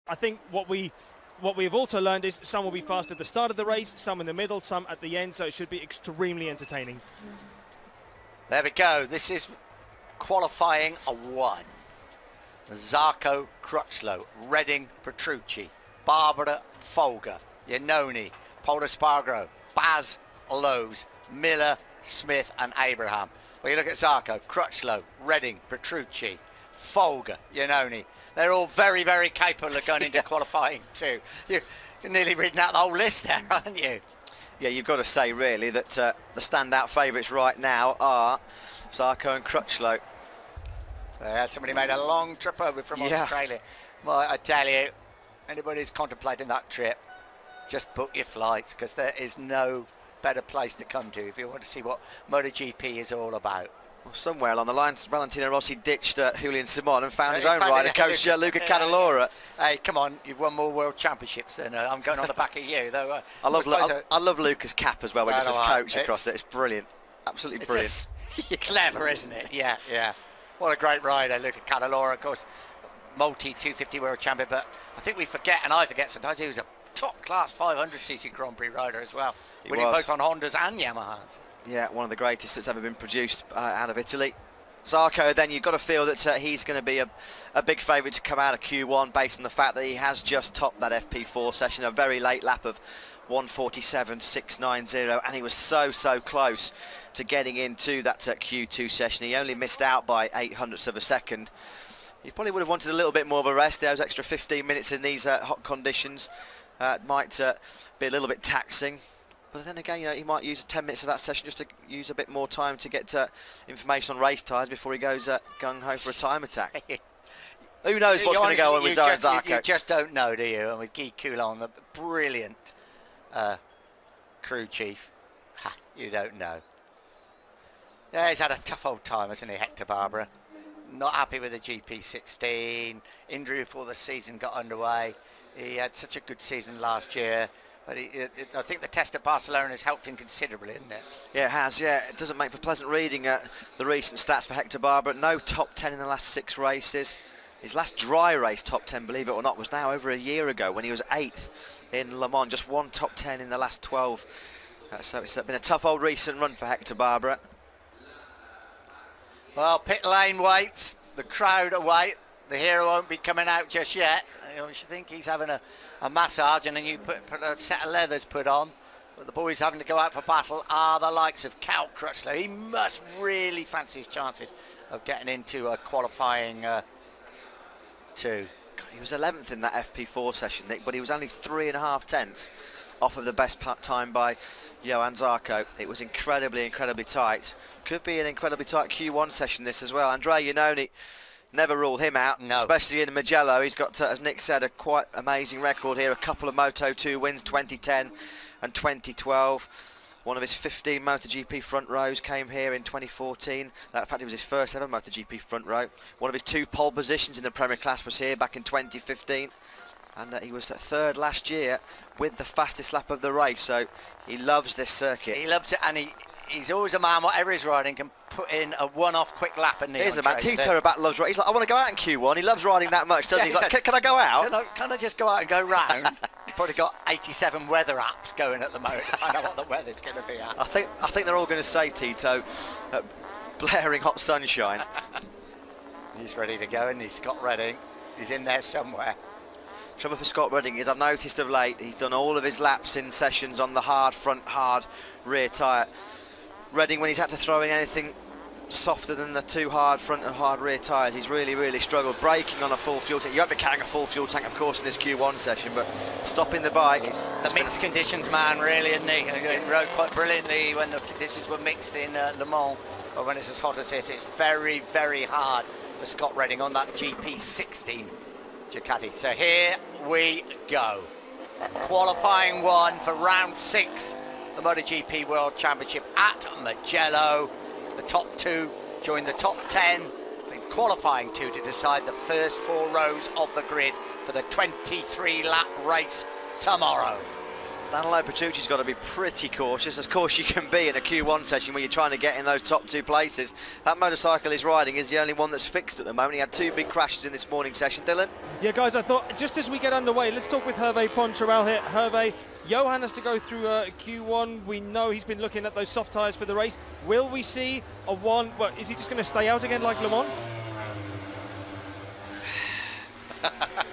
I think what we've also learned is some will be fast at the start of the race, some in the middle, some at the end, so it should be extremely entertaining. There we go. This is qualifying a 1. Zarco, Crutchlow, Redding, Petrucci, Barbara, Folger, Iannone, Paul Espargaro, Baz, Lowe's, Miller, Smith and Abraham. Well, you look at Zarco, Crutchlow, Redding, Petrucci, Folger, Iannone. They're all very, very capable of going into qualifying too. You're nearly reading out the whole list there, aren't you? Yeah, you've got to say really that the standout favourites right now are Zarco and Crutchlow. Somebody made a long trip over from Australia. Well, I tell you, anybody who's contemplating that trip, just book your flights, because there is no better place to come to if you want to see what MotoGP is all about. Well, somewhere along the line, Valentino Rossi ditched Julian Simon and found his own rider, coach Luca Cadalora. Hey, come on, you've won more world championships than I'm going on the back of you, though. I love Luca's cap as well, when he says coach across it. It's brilliant, absolutely brilliant. It's clever, isn't it? Yeah, yeah. What a great rider, Luca Cadalora, of course, multi-250 world champion, but I think we forget, and I forget sometimes, he was a top-class 500cc Grand Prix rider as well, winning both on Hondas and Yamahas. Yeah, one of the greatest that's ever been produced out of Italy. Zarco, then you've got to feel that he's going to be a big favourite to come out of Q1 based on the fact that he has just topped that FP4 session, a very late lap of 1:47.690, and he was so close to getting into that Q2 session. He only missed out by 0.08 of a second. He probably would have wanted a little bit more of a rest. Those extra 15 minutes in these hot conditions might be a little bit taxing. But then again, you know, he might use 10 minutes of that session just to use a bit more time to get information on race tyres before he goes gung-ho for a time attack. Who knows what's going to go on with Zarco? You just don't know, do you? And with Guy Coulon, the brilliant crew chief, you don't know. Yeah, he's had a tough old time, hasn't he, Hector Barbera? Not happy with the GP16, injury before the season got underway. He had such a good season last year, but I think the test at Barcelona has helped him considerably, isn't it? Yeah, it has, yeah. It doesn't make for pleasant reading the recent stats for Hector Barbera. No top 10 in the last 6 races. His last dry race top 10, believe it or not, was now over a year ago when he was 8th in Le Mans. Just one top 10 in the last 12. So it's been a tough old recent run for Hector Barbera. Well, pit lane waits, the crowd await. The hero won't be coming out just yet. You think he's having a massage and then you put a set of leathers put on. But the boys having to go out for battle are the likes of Cal Crutchlow. He must really fancy his chances of getting into qualifying 2. He was 11th in that FP4 session, Nick, but he was only 3.5 tenths off of the best time by Johan Zarco. It was incredibly tight. Could be an incredibly tight Q1 session this as well. Andrea Iannone, never rule him out, especially in Mugello. He's got, as Nick said, a quite amazing record here. A couple of Moto2 wins, 2010 and 2012. One of his 15 MotoGP front rows came here in 2014. In fact, it was his first ever MotoGP front row. One of his 2 pole positions in the Premier Class was here back in 2015. And he was 3rd last year with the fastest lap of the race. So he loves this circuit. He loves it, and he's always a man, whatever he's riding, can put in a one-off quick lap in the Here's a man, Tito Rabat loves riding. He's like, I want to go out in Q1. He loves riding that much, doesn't he? He's like, can I go out? Can I just go out and go round? He's probably got 87 weather apps going at the moment. I know what the weather's going to be at. I think they're all going to say, Tito, blaring hot sunshine. He's ready to go, and he's Scott Redding. He's in there somewhere. Trouble for Scott Redding is, I've noticed of late, he's done all of his laps in sessions on the hard front, hard rear tyre. Redding, when he's had to throw in anything softer than the 2 hard front and hard rear tyres, he's really struggled. Braking on a full fuel tank. You won't be carrying a full fuel tank, of course, in this Q1 session, but stopping the bike. He's the mixed conditions man, really, isn't he? He rode quite brilliantly when the conditions were mixed in Le Mans, but when it's as hot as this, it's very hard for Scott Redding on that GP16 Ducati. So here we go. Qualifying 1 for round 6, the MotoGP World Championship at Mugello. The top 2 join the top 10, and qualifying 2 to decide the first 4 rows of the grid for the 23-lap race tomorrow. Danilo Petrucci's got to be pretty cautious, as cautious you can be in a Q1 session when you're trying to get in those top 2 places. That motorcycle he's riding is the only one that's fixed at the moment. He had 2 big crashes in this morning session. Dylan? Yeah, guys, I thought just as we get underway, let's talk with Hervé Poncharal here. Hervé, Johan has to go through Q1. We know he's been looking at those soft tyres for the race. Will we see a one? Well, is he just going to stay out again like Le Mans?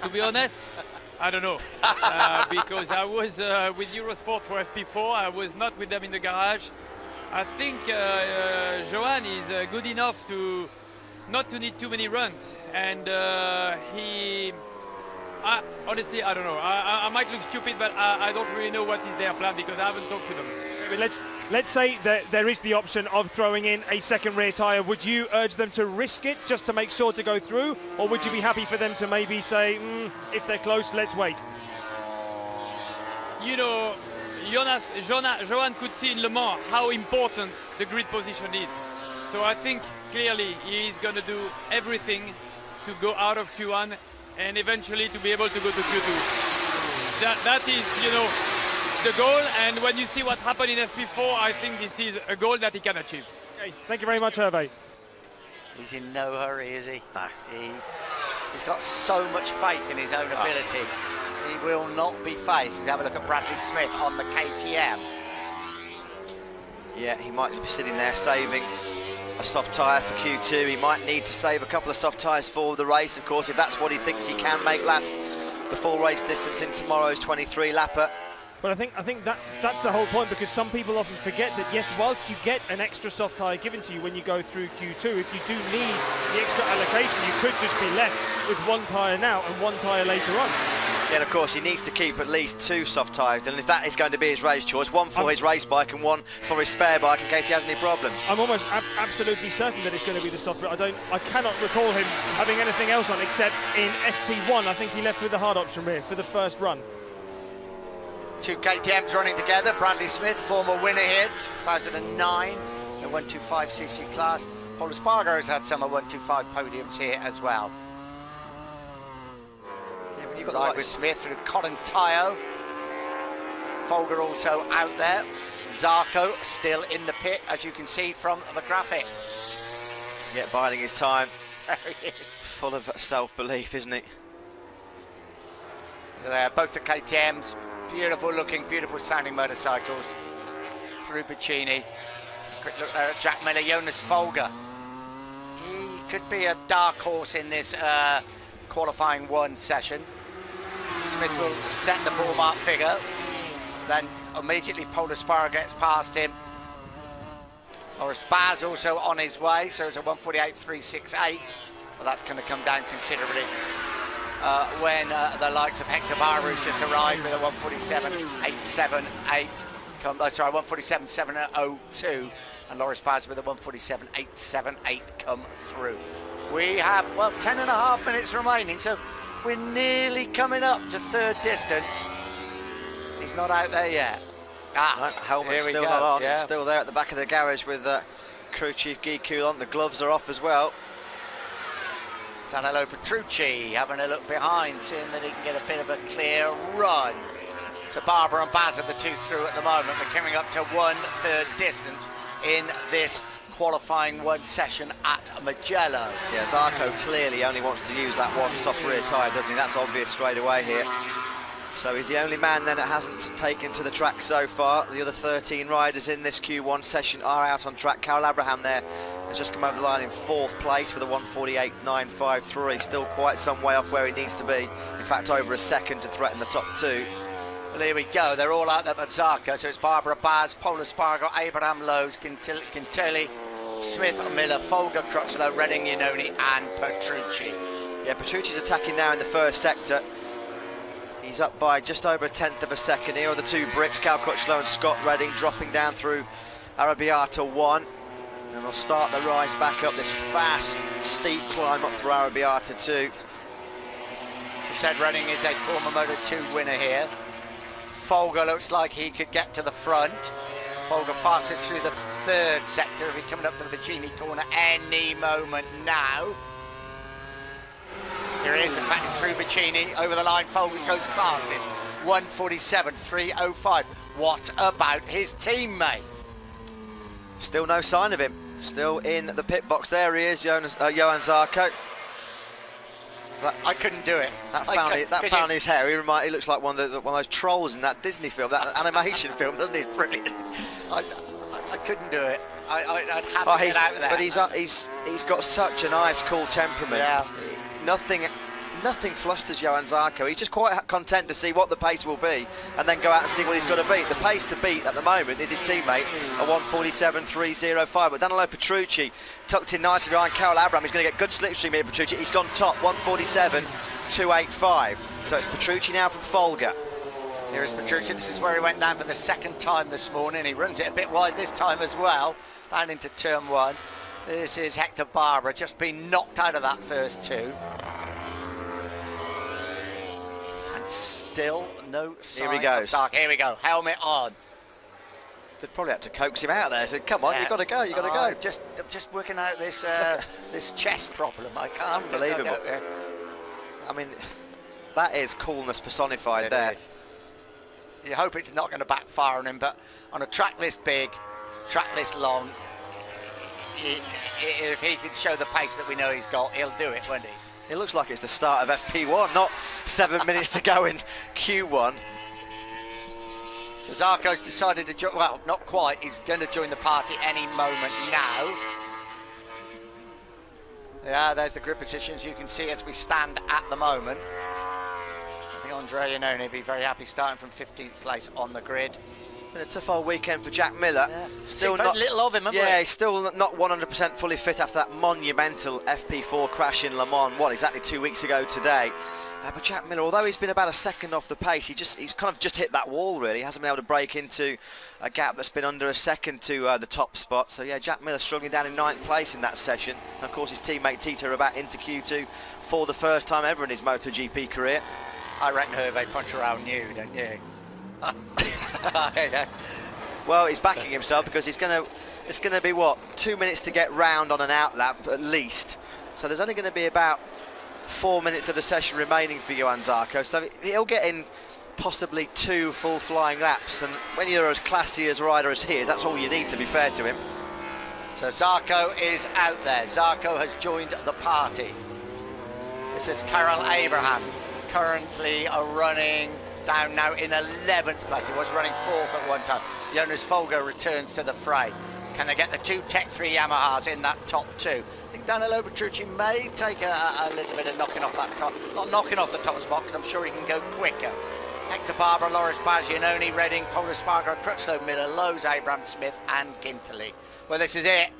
To be honest, I don't know, because I was with Eurosport for FP4. I was not with them in the garage. I think Johan is good enough to not to need too many runs, and honestly, I don't know. I might look stupid, but I don't really know what is their plan because I haven't talked to them. I mean, let's say that there is the option of throwing in a second rear tyre. Would you urge them to risk it just to make sure to go through, or would you be happy for them to maybe say, if they're close, let's wait? You know, Johan could see in Le Mans how important the grid position is. So I think clearly he's going to do everything to go out of Q1 and eventually to be able to go to Q2. That is, you know, the goal, and when you see what happened in FP4, I think this is a goal that he can achieve. Okay, thank you very much, Hervé. He's in no hurry, is he? No. He's got so much faith in his own ability. He will not be faced. Have a look at Bradley Smith on the KTM. Yeah, he might just be sitting there saving a soft tyre for Q2. He might need to save a couple of soft tyres for the race, of course, if that's what he thinks he can make last the full race distance in tomorrow's 23 lapper. But I think that's the whole point, because some people often forget that, yes, whilst you get an extra soft tyre given to you when you go through Q2, if you do need the extra allocation, you could just be left with 1 tyre now and 1 tyre later on. Yeah, and of course he needs to keep at least 2 soft tyres, and if that is going to be his race choice, 1 for his race bike and 1 for his spare bike in case he has any problems. I'm almost absolutely certain that it's going to be the soft, but I cannot recall him having anything else on except in FP1. I think he left with the hard option rear for the first run. 2 KTMs running together. Bradley Smith, former winner here, 2009, the 125cc class. Paul Espargaro has had some of 125 podiums here as well. Yeah, but you've got Right with Smith through Colin Tayo. Folger also out there. Zarco still in the pit, as you can see from the graphic. Yeah, biding his time. There he is. Full of self-belief, isn't he? There, both the KTMs. Beautiful looking, beautiful sounding motorcycles. Through Bacchini. Quick look there at Jack Miller, Jonas Folger. He could be a dark horse in this qualifying 1 session. Smith will set the ball mark figure. Then immediately Paul Espargaro gets past him. Loris Baz also on his way, so it's a 148.368. Well, that's going to come down considerably. When the likes of Hector Baru just arrived with a 147.878, 147.702, and Loris Baz with a 147.878 come through. We have, well, 10.5 minutes remaining, so we're nearly coming up to 3rd distance. He's not out there yet. Helmet's still not on. Yeah. It's still there at the back of the garage with crew chief Guy Coulon. The gloves are off as well. Danilo Petrucci having a look behind, seeing that he can get a bit of a clear run. So Barber and Baz are the 2 through at the moment. They're coming up to 1/3 distance in this qualifying 1 session at Mugello. Yeah, Zarco clearly only wants to use that 1 soft rear tyre, doesn't he? That's obvious straight away here. So he's the only man then that hasn't taken to the track so far. The other 13 riders in this Q1 session are out on track. Carol Abraham there has just come over the line in 4th place with a 148.953. Still quite some way off where he needs to be. In fact, over a second to threaten the top 2. Well, here we go. They're all out there but Zarco. So it's Barbara Baz, Paul Espargaro, Abraham Lowe's, Quintelli, Smith, Miller, Folger, Crutchlow, Redding, Iannone and Petrucci. Yeah, Petrucci's attacking now in the 1st sector. He's up by just over 1/10 of a second. Here are the 2 Brits, Cal Crutchlow and Scott Redding, dropping down through Arrabbiata 1. And they'll start the rise back up this fast, steep climb up through Arrabbiata 2. As I said, Redding is a former Moto2 winner here. Folger looks like he could get to the front. Folger fastest through the 3rd sector. He'll be coming up to the Bacchini corner any moment now. Here he is, in fact, it's through Bacchini, over the line, Folger goes past him. 1:47.305. What about his teammate? Still no sign of him. Still in the pit box. There he is, Johan Zarco. I couldn't do it. That found his hair. He looks like one of those trolls in that Disney film, that animation film, doesn't he? Brilliant. I couldn't do it. I'd have to get out of there. But he's got such a nice, cool temperament. Yeah. Nothing flusters Johan Zarco. He's just quite content to see what the pace will be and then go out and see what he's got to beat. The pace to beat at the moment is his teammate, a 1:47.305. But Danilo Petrucci tucked in nicely behind Karel Abraham. He's going to get good slipstream here, Petrucci. He's gone top, 1:47.285. So it's Petrucci now from Folga. Here is Petrucci. This is where he went down for the second time this morning. He runs it a bit wide this time as well, down into turn 1. This is Hector Barbara, just been knocked out of that first 2. Still no sign. Here he goes. Here we go. Helmet on. They probably had to coax him out there. Said, "Come on, you've got to go. You've got to go." I'm just working out this this chest problem. I can't. Unbelievable. I mean, that is coolness personified there. Is. You hope it's not going to backfire on him, but on a track this big, track this long, if he can show the pace that we know he's got, he'll do it, won't he? It looks like it's the start of FP1, not 7 minutes to go in Q1. So Zarco's decided to join, well, not quite, he's going to join the party any moment now. Yeah, there's the grid positions you can see as we stand at the moment. I think Andre Iannone will be very happy starting from 15th place on the grid. Been a tough old weekend for Jack Miller. Yeah. Still very not little of him, haven't we? Yeah, he's still not 100% fully fit after that monumental FP4 crash in Le Mans, exactly 2 weeks ago today. But Jack Miller, although he's been about a second off the pace, he's kind of just hit that wall really. He hasn't been able to break into a gap that's been under a second to the top spot. So yeah, Jack Miller struggling down in 9th place in that session. And of course his teammate Tito Rabat into Q2 for the first time ever in his MotoGP career. I reckon Hervé Poncharal knew, don't you? Well, he's backing himself because it's going to be, what, 2 minutes to get round on an outlap at least. So there's only going to be about 4 minutes of the session remaining for Johan Zarco. So he'll get in possibly 2 full flying laps. And when you're as classy as rider as he is, that's all you need, to be fair to him. So Zarco is out there. Zarco has joined the party. This is Karel Abraham, currently running down now in 11th place. He was running 4th at one time. Jonas Folger returns to the fray. Can they get the 2 Tech 3 Yamahas in that top 2? I think Danilo Petrucci may take a little bit of knocking off that top, not knocking off the top spot, because I'm sure he can go quicker. Hector Barbara, Loris Baz, Iannone, Redding, Paul Espargaro, Crutchlow, Miller, Lowe's, Abraham, Smith and Ginterly. Well, this is it.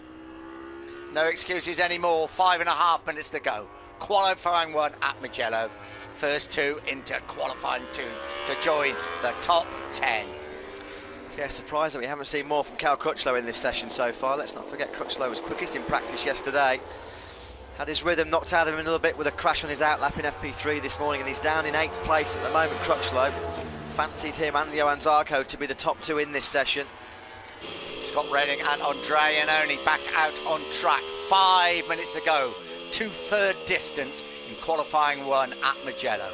No excuses anymore. 5.5 minutes to go. Qualifying 1 at Mugello. First 2 into qualifying 2 to join the top 10. Yeah, surprised that we haven't seen more from Cal Crutchlow in this session so far. Let's not forget Crutchlow was quickest in practice yesterday. Had his rhythm knocked out of him a little bit with a crash on his outlap in FP3 this morning, and he's down in 8th place at the moment, Crutchlow. Fancied him and Johan Zarco to be the top 2 in this session. Scott Redding and Andre Iannone back out on track. 5 minutes to go. 2/3 distance in qualifying 1 at Mugello.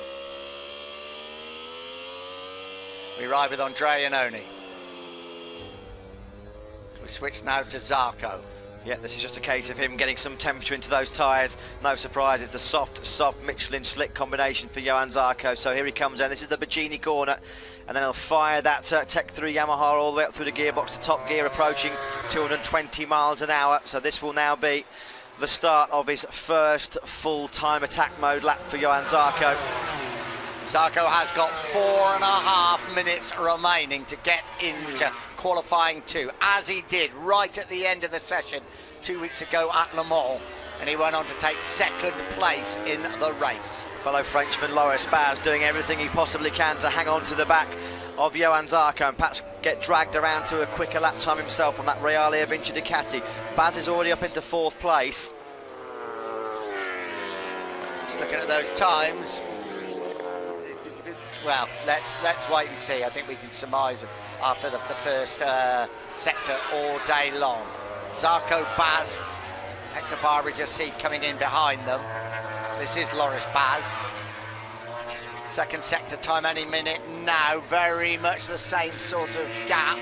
We ride with Andre Iannone. We switch now to Zarco. Yeah, this is just a case of him getting some temperature into those tyres. No surprise, it's the soft Michelin slick combination for Johan Zarco. So here he comes in. This is the Bacini corner, and then he'll fire that Tech 3 Yamaha all the way up through the gearbox to top gear, approaching 220 miles an hour. So this will now be the start of his first full-time attack mode lap for Johan Zarco. Zarco has got 4.5 minutes remaining to get into qualifying 2, as he did right at the end of the session 2 weeks ago at Le Mans, and he went on to take 2nd place in the race. Fellow Frenchman Loris Baz doing everything he possibly can to hang on to the back of Johan Zarco and perhaps get dragged around to a quicker lap time himself on that Realia Vinci Ducati. Baz is already up into 4th place. Just looking at those times, well, let's wait and see. I think we can surmise them after the first sector all day long. Zarco, Baz, Hector Barbara just see coming in behind them. This is Loris Baz. Second sector time any minute now. Very much the same sort of gap.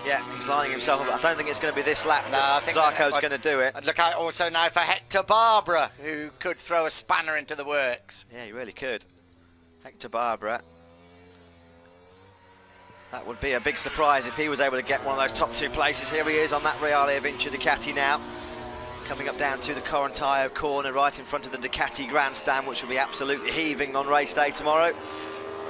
Yeah, he's lining himself up. I don't think it's going to be this lap. No, I think Zarco's going to do it. And look out also now for Hector Barbara, who could throw a spanner into the works. Yeah, he really could. Hector Barbara. That would be a big surprise if he was able to get one of those top 2 places. Here he is on that Reale Vinci Ducati now. Coming up down to the Corantaio corner, right in front of the Ducati grandstand, which will be absolutely heaving on race day tomorrow.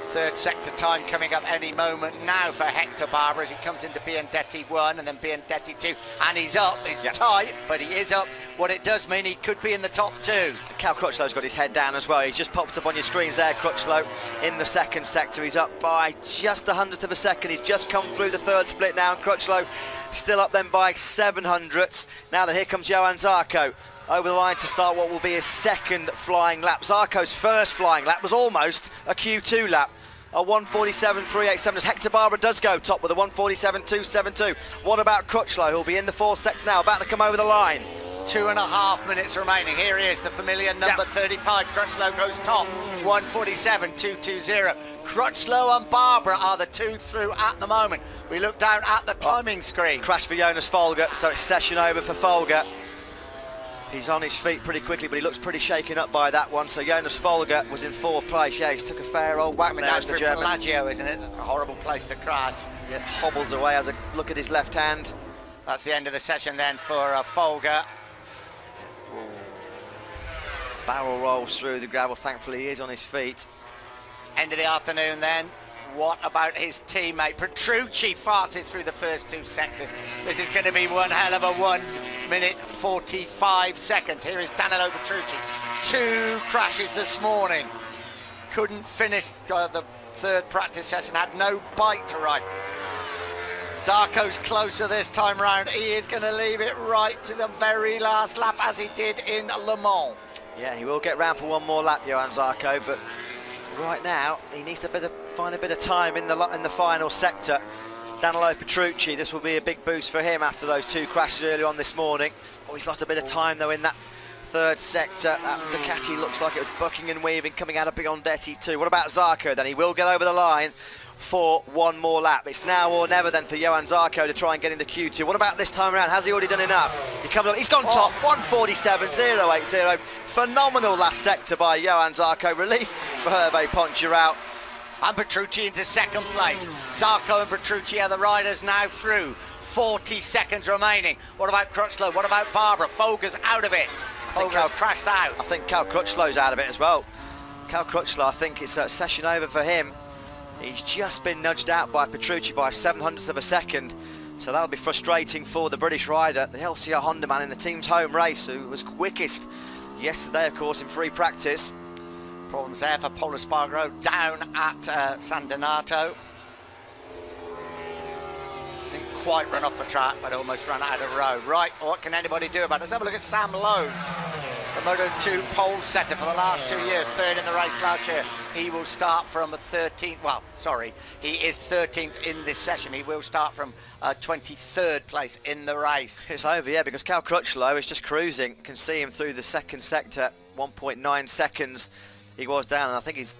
Third sector time coming up any moment now for Hector Barbara as he comes into Biandetti 1 and then Biandetti 2, and he's up. It's tight, but he is up. What it does mean, he could be in the top 2. Cal Crutchlow's got his head down as well. He's just popped up on your screens there, Crutchlow, in the second sector. He's up by just 100th of a second. He's just come through the third split now, and Crutchlow still up then by 700ths. Now then, here comes Johan Zarco over the line to start what will be his second flying lap. Zarco's first flying lap was almost a Q2 lap. A 1:47.387 as Hector Barbara does go top with a 1:47.272. What about Crutchlow, who'll be in the fourth sector now, about to come over the line? 2.5 minutes remaining. Here he is, the familiar number 35. Crutchlow goes top, 1:47.220. Crutchlow and Barbara are the 2 through at the moment. We look down at the timing screen. Crash for Jonas Folger, so it's session over for Folger. He's on his feet pretty quickly, but he looks pretty shaken up by that one. So Jonas Folger was in 4th place. Yeah, he's took a fair old whack there as the German. Pelagio, isn't it? A horrible place to crash. Yeah, hobbles away, has a look at his left hand. That's the end of the session then for Folger. Barrel rolls through the gravel. Thankfully, he is on his feet. End of the afternoon then. What about his teammate? Petrucci farted through the first 2 sectors. This is going to be one hell of a 1:45 seconds. Here is Danilo Petrucci. 2 crashes this morning. Couldn't finish the third practice session. Had no bike to ride. Zarco's closer this time round. He is going to leave it right to the very last lap as he did in Le Mans. Yeah, he will get round for one more lap, Johan Zarco, but right now he needs to find a bit of time in the final sector. Danilo Petrucci, this will be a big boost for him after those 2 crashes earlier on this morning. Oh, he's lost a bit of time though in that third sector. That Ducati looks like it was bucking and weaving coming out of Biondetti too. What about Zarco then? He will get over the line for one more lap. It's now or never then for Johan Zarco to try and get into Q2. What about this time around? Has he already done enough? He comes up, he's gone top, 1:47.080. Phenomenal last sector by Johan Zarco. Relief for Hervé Poncharout. And Petrucci into second place. Zarco and Petrucci are the riders now through. 40 seconds remaining. What about Crutchlow? What about Barbara? Folger's out of it. Folger's crashed out. I think Cal Crutchlow's out of it as well. Cal Crutchlow, I think it's a session over for him. He's just been nudged out by Petrucci by 700ths of a second. So that'll be frustrating for the British rider, the LCR Honda man in the team's home race, who was quickest yesterday, of course, in free practice. Problems there for Polo Spargaro down at San Donato. Didn't quite run off the track, but almost ran out of road. Right, what can anybody do about it? Let's have a look at Sam Lowe, the Moto2 pole setter for the last 2 years, 3rd in the race last year. He will start from a 13th, well, sorry, he is 13th in this session. He will start from 23rd place in the race. It's over, yeah, because Cal Crutchlow is just cruising. Can see him through the second sector, 1.9 seconds. He was down, and I think he's,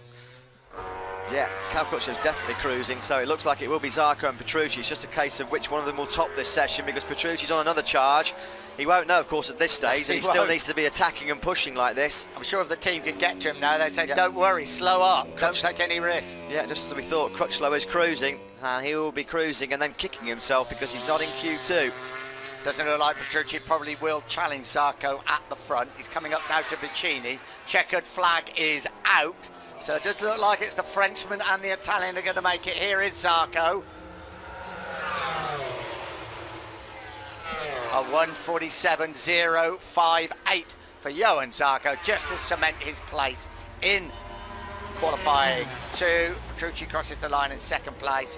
yeah, Cal Crutchlow's definitely cruising, so it looks like it will be Zarco and Petrucci. It's just a case of which one of them will top this session, because Petrucci's on another charge. He won't know, of course, at this stage, and he still needs to be attacking and pushing like this. I'm sure if the team could get to him now, they'd say, don't worry, slow up, don't take any risk. Yeah, just as we thought, Crutchlow is cruising, and he will be cruising and then kicking himself because he's not in Q2. Doesn't look like Petrucci probably will challenge Zarco at the front. He's coming up now to Vicini. Checkered flag is out. So it does look like it's the Frenchman and the Italian are going to make it. Here is Zarco. A 1:47.058 for Johan Zarco, just to cement his place in qualifying 2. Petrucci crosses the line in second place.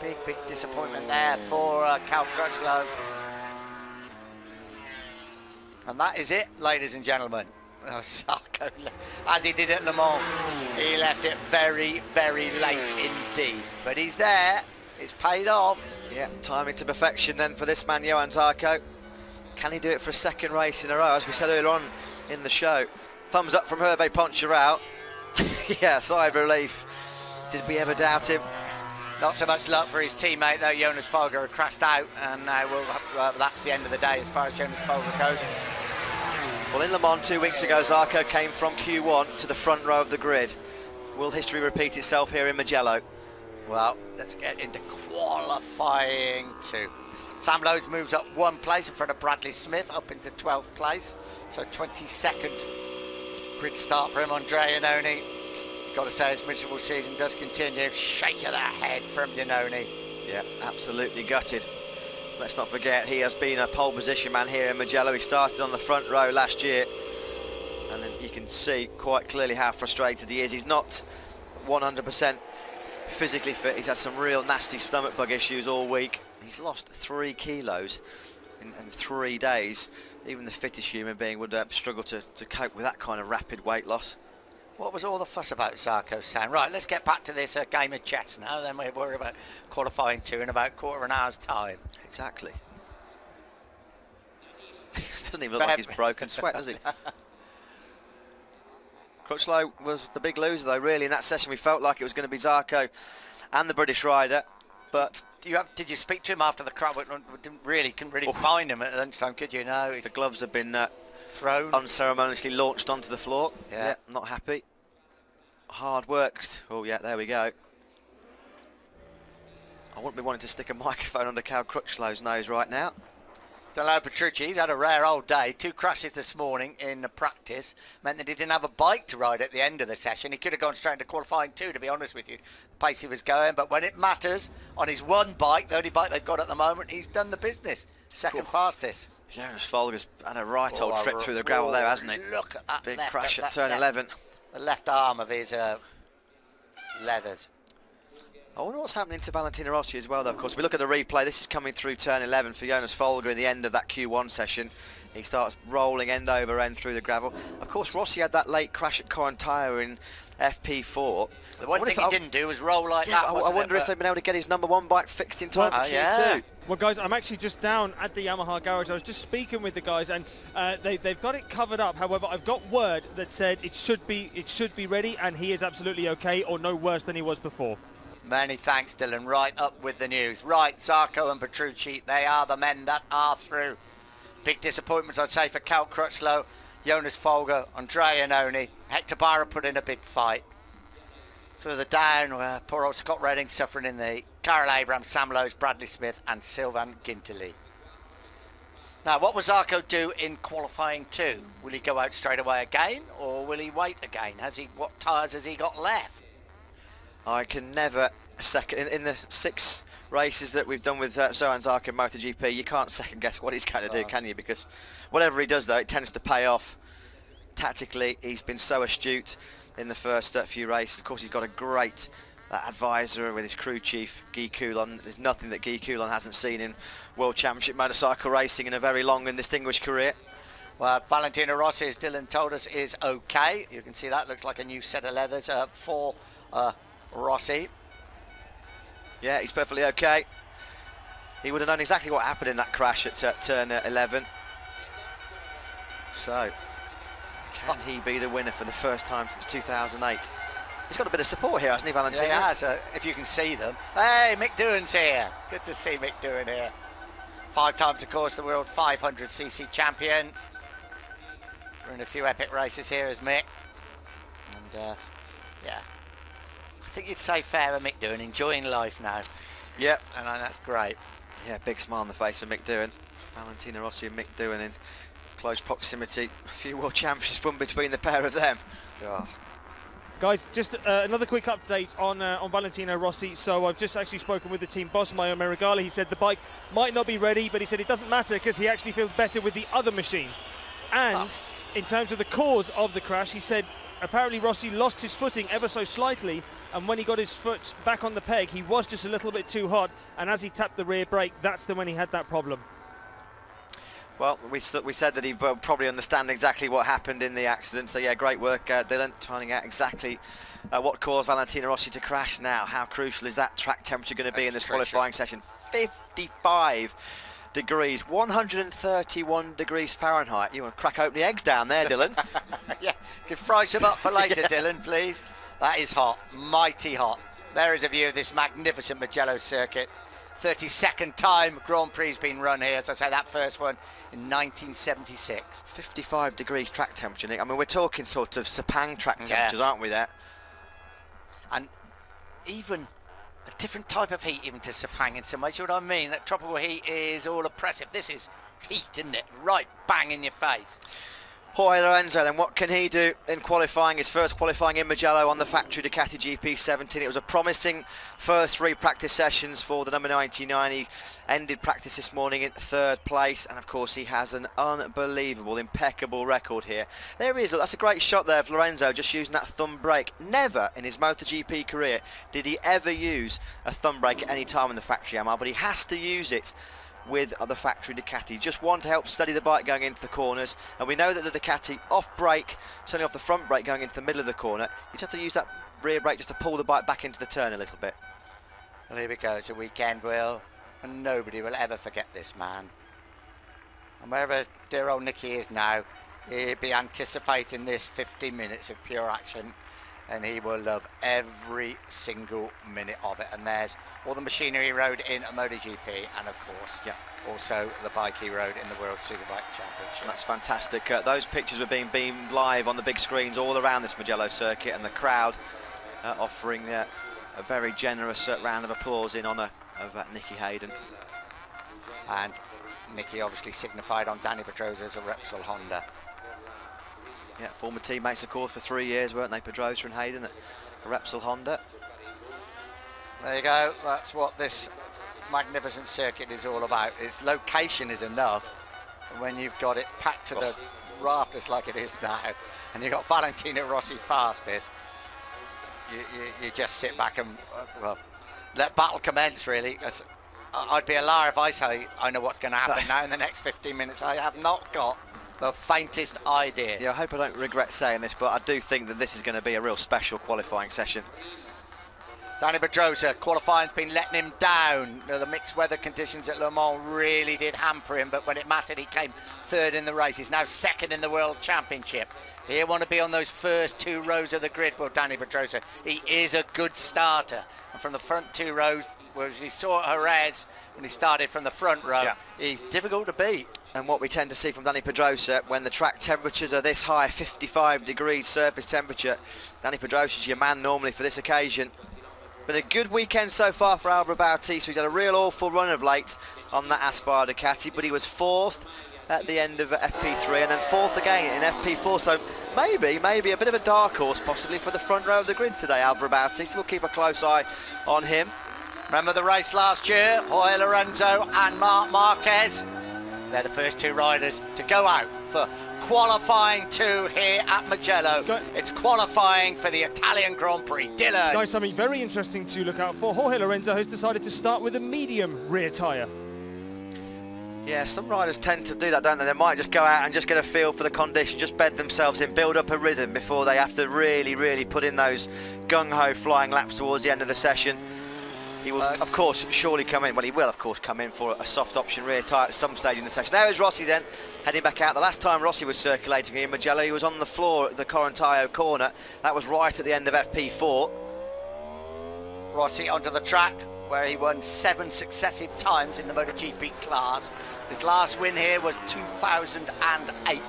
Big disappointment there for Cal Crutchlow. And that is it, ladies and gentlemen. Oh, Zarco, as he did at Le Mans, he left it very, very late indeed. But he's there, it's paid off. Yeah, timing to perfection then for this man, Johan Zarco. Can he do it for a second race in a row, as we said earlier on in the show? Thumbs up from Hervé Poncharout. Yeah, sigh of relief. Did we ever doubt him? Not so much luck for his teammate though. Jonas Folger had crashed out, and now that's the end of the day as far as Jonas Folger goes. Well, in Le Mans 2 weeks ago, Zarco came from Q1 to the front row of the grid. Will history repeat itself here in Mugello? Well, let's get into qualifying 2. Sam Lowes moves up 1 place in front of Bradley Smith, up into 12th place. So 22nd grid start for him. Andrea Iannone, got to say his miserable season does continue. Shake of the head from Iannone. Yeah, absolutely gutted. Let's not forget, he has been a pole position man here in Mugello. He started on the front row last year, and then you can see quite clearly how frustrated he is. He's not 100% physically fit. He's had some real nasty stomach bug issues all week. He's lost 3 kilos in 3 days. Even the fittest human being would struggle to cope with that kind of rapid weight loss. What was all the fuss about Zarco saying? Right, let's get back to this game of chess now, then we'll worry about qualifying 2 in about a quarter of an hour's time. Exactly. Doesn't even look like he's broken sweat, does he? Crutchlow was the big loser though, really, in that session. We felt like it was going to be Zarco and the British rider, but... Did you speak to him after the crowd? Couldn't really find him at lunchtime, could you? No. The gloves have been thrown, unceremoniously launched onto the floor. Yeah, not happy. Hard worked. Oh yeah, there we go. I wouldn't be wanting to stick a microphone under Cal Crutchlow's nose right now. Danilo Petrucci, he's had a rare old day. 2 crashes this morning in the practice meant that he didn't have a bike to ride at the end of the session. He could have gone straight into qualifying 2, to be honest with you, the pace he was going. But when it matters, on his 1 bike, the only bike they've got at the moment, he's done the business. Second fastest. Jonas Folger's had a right old trip through the gravel there, hasn't he? Look at that big left, crash at that turn 11. The left arm of his leathers. I wonder what's happening to Valentino Rossi as well, though. Of course, we look at the replay. This is coming through turn 11 for Jonas Folger in the end of that Q1 session. He starts rolling end over end through the gravel. Of course, Rossi had that late crash at Correntire in FP4. The one thing he didn't do was roll like that. I wonder if they've been able to get his number 1 bike fixed in time for Q2. Yeah. Well, guys, I'm actually just down at the Yamaha garage. I was just speaking with the guys, and they've got it covered up. However, I've got word that said it should be ready, and he is absolutely okay, or no worse than he was before. Many thanks, Dylan. Right up with the news. Right, Zarco and Petrucci, they are the men that are through. Big disappointments, I'd say, for Cal Crutchlow, Jonas Folger, Andrea Iannone. Hector Barra put in a big fight. Further down, poor old Scott Redding suffering in the Carol Abraham, Sam Lowes, Bradley Smith and Sylvain Ginterly. Now, what will Zarco do in qualifying 2? Will he go out straight away again, or will he wait again? What tyres has he got left? I can never second in the 6 races that we've done with Zoran Zarco in MotoGP. You can't second guess what he's going to do, can you? Because whatever he does, though, it tends to pay off. Tactically, he's been so astute in the first few races. Of course, he's got a great advisor with his crew chief, Guy Coulon. There's nothing that Guy Coulon hasn't seen in World Championship motorcycle racing in a very long and distinguished career. Well, Valentino Rossi, as Dylan told us, is okay. You can see that looks like a new set of leathers for Rossi. Yeah, he's perfectly okay. He would have known exactly what happened in that crash at turn 11. So, can he be the winner for the first time since 2008? He's got a bit of support here, hasn't he, Valentino? Yeah, he has, if you can see them. Hey, Mick Doohan's here. Good to see Mick Doohan here. 5 times, of course, the world 500cc champion. We're in a few epic races here as Mick. And, yeah. I think you'd say fair of Mick Doohan, enjoying life now. Yep. And that's great. Yeah, big smile on the face of Mick Doohan. Valentino Rossi and Mick Doohan in close proximity. A few world championships won between the pair of them. God. Guys, just another quick update on Valentino Rossi. So I've just actually spoken with the team boss, Mario Meregali. He said the bike might not be ready, but he said it doesn't matter because he actually feels better with the other machine. And in terms of the cause of the crash, he said apparently Rossi lost his footing ever so slightly, and when he got his foot back on the peg, he was just a little bit too hot, and as he tapped the rear brake, that's when he had that problem. Well, we said that he will probably understand exactly what happened in the accident, so yeah, great work, Dylan, finding out exactly what caused Valentino Rossi to crash. Now, how crucial is that track temperature going to be in this qualifying session? 55 degrees, 131 degrees Fahrenheit. You want to crack open the eggs down there, Dylan? Yeah, can fry some up for later, Dylan, please. That is hot, mighty hot. There is a view of this magnificent Mugello circuit. 32nd time Grand Prix has been run here, as I say, that first one in 1976. 55 degrees track temperature, Nick. I mean, we're talking sort of Sepang track temperatures, aren't we, there? And even a different type of heat even to Sepang in some ways. You know what I mean? That tropical heat is all oppressive. This is heat, isn't it? Right bang in your face. Jorge Lorenzo, then what can he do in qualifying? His first qualifying in Mugello on the factory Ducati GP17. It was a promising first 3 practice sessions for the number 99. He ended practice this morning in 3rd place, and of course he has an unbelievable, impeccable record here. There he is. That's a great shot there of Lorenzo, just using that thumb brake. Never in his MotoGP career did he ever use a thumb brake at any time in the factory Yamaha, but he has to use it with the factory Ducati. Just one to help steady the bike going into the corners, and we know that the Ducati off brake, certainly off the front brake going into the middle of the corner, you just have to use that rear brake just to pull the bike back into the turn a little bit. Well, here we go. It's a weekend, Will, and nobody will ever forget this man. And wherever dear old Nicky is now, he'll be anticipating this 15 minutes of pure action, and he will love every single minute of it. And there's all the machinery he rode in a MotoGP, and of course, also the bike he rode in the World Superbike Championship. That's fantastic. Those pictures were being beamed live on the big screens all around this Mugello circuit, and the crowd offering a very generous round of applause in honour of Nicky Hayden. And Nicky obviously signified on Danny Pedrosa's Repsol Honda. Yeah, former teammates, of course, for 3 years, weren't they, Pedrosa and Hayden at Repsol Honda? There you go. That's what this magnificent circuit is all about. Its location is enough. And when you've got it packed to the rafters like it is now, and you've got Valentino Rossi fastest, you just sit back and, well, let battle commence, really. I'd be a liar if I say I know what's going to happen now in the next 15 minutes. I have not got the faintest idea. Yeah, I hope I don't regret saying this, but I do think that this is going to be a real special qualifying session. Danny Pedrosa, qualifying's been letting him down. The mixed weather conditions at Le Mans really did hamper him, but when it mattered, he came 3rd in the race. He's now 2nd in the World Championship. He'll want to be on those first 2 rows of the grid. Well, Danny Pedrosa, he is a good starter. And from the front 2 rows, whereas he saw Jerez when he started from the front row, he's difficult to beat. And what we tend to see from Danny Pedrosa, when the track temperatures are this high, 55 degrees surface temperature, Danny Pedrosa's your man normally for this occasion. Been a good weekend so far for Alvaro Bautista. He's had a real awful run of late on that Aspar Ducati, but he was 4th at the end of FP3 and then 4th again in FP4. So maybe a bit of a dark horse possibly for the front row of the grid today, Alvaro Bautista. We'll keep a close eye on him. Remember the race last year? Jorge Lorenzo and Marc Marquez. They're the first 2 riders to go out for qualifying 2 here at Mugello. It's qualifying for the Italian Grand Prix. Dylan. Guys, something very interesting to look out for. Jorge Lorenzo has decided to start with a medium rear tyre. Yeah, some riders tend to do that, don't they? They might just go out and just get a feel for the condition, just bed themselves in, build up a rhythm before they have to really put in those gung-ho flying laps towards the end of the session. He will, of course, surely come in. Well, he will, of course, come in for a soft option rear tyre at some stage in the session. There is Rossi then, heading back out. The last time Rossi was circulating in Mugello, he was on the floor at the Corontaio corner. That was right at the end of FP4. Rossi onto the track, where he won 7 successive times in the MotoGP class. His last win here was 2008.